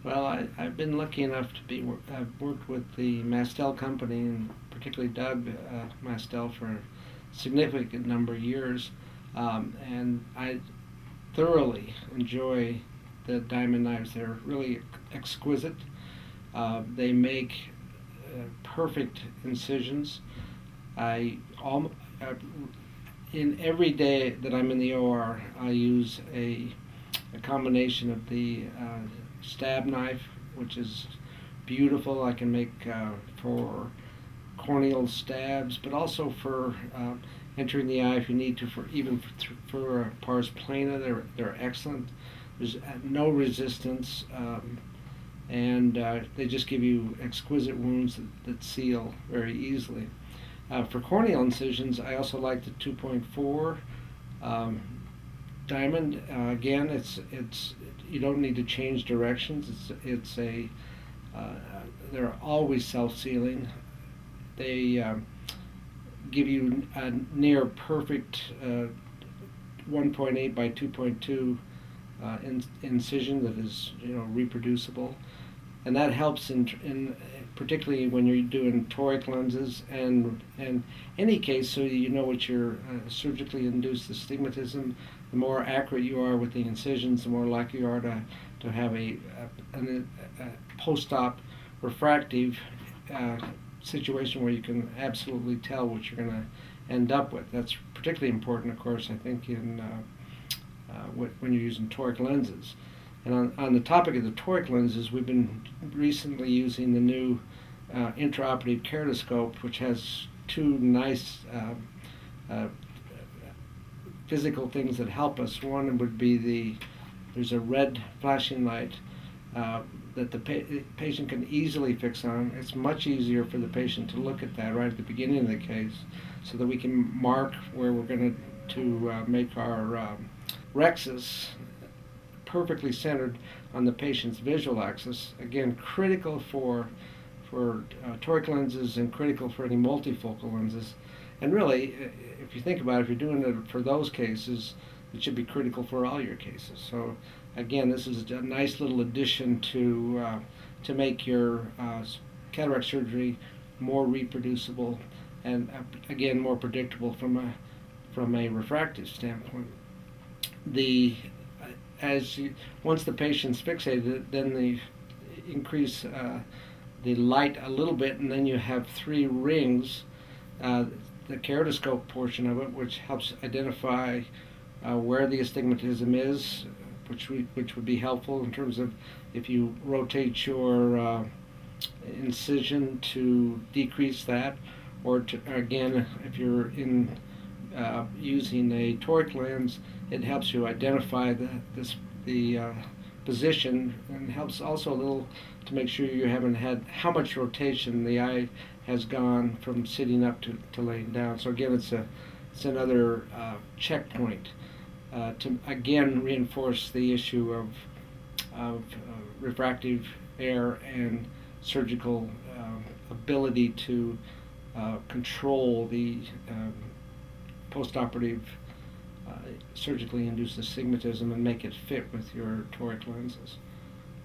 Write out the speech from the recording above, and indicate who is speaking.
Speaker 1: Well, I've been lucky enough to I've worked with the Mastel company, and particularly Doug Mastel, for a significant number of years. And I thoroughly enjoy the diamond knives. They're really exquisite. They make perfect incisions. I, al- uh, in every day that I'm in the OR, I use a combination of the stab knife, which is beautiful. I can make for corneal stabs, but also for entering the eye if you need to. For even for pars plana, they're excellent. There's no resistance, and they just give you exquisite wounds that seal very easily. For corneal incisions, I also like the 2.4 um, diamond. Again, it's you don't need to change directions. It's a uh, they're always self-sealing. They give you a near perfect 1.8 by 2.2 incision that is reproducible, and that helps in particularly when you're doing toric lenses and any case, so you know what your surgically induced astigmatism. The more accurate you are with the incisions, the more likely you are to have a post-op refractive situation where you can absolutely tell what you're going to end up with. That's particularly important, of course, I think, in when you're using toric lenses. And on the topic of the toric lenses, we've been recently using the new intraoperative Keratoscope, which has two nice physical things that help us. One would be there's a red flashing light that the patient can easily fix on. It's much easier for the patient to look at that right at the beginning of the case, so that we can mark where we're going to make our rexus perfectly centered on the patient's visual axis. Again, critical for toric lenses and critical for any multifocal lenses. And really, if you think about it, if you're doing it for those cases, it should be critical for all your cases. So again, this is a nice little addition to make your cataract surgery more reproducible and again more predictable from a refractive standpoint. The once the patient's fixated, then they increase the light a little bit, and then you have three rings, the keratoscope portion of it, which helps identify where the astigmatism is, which would be helpful in terms of if you rotate your incision to decrease that, or again, if you're using a toric lens, it helps you identify the position, and helps also a little to make sure you haven't had how much rotation the eye has gone from sitting up to laying down. So again, it's another checkpoint to again reinforce the issue of refractive error and surgical ability to control the postoperative surgically induced astigmatism and make it fit with your toric lenses.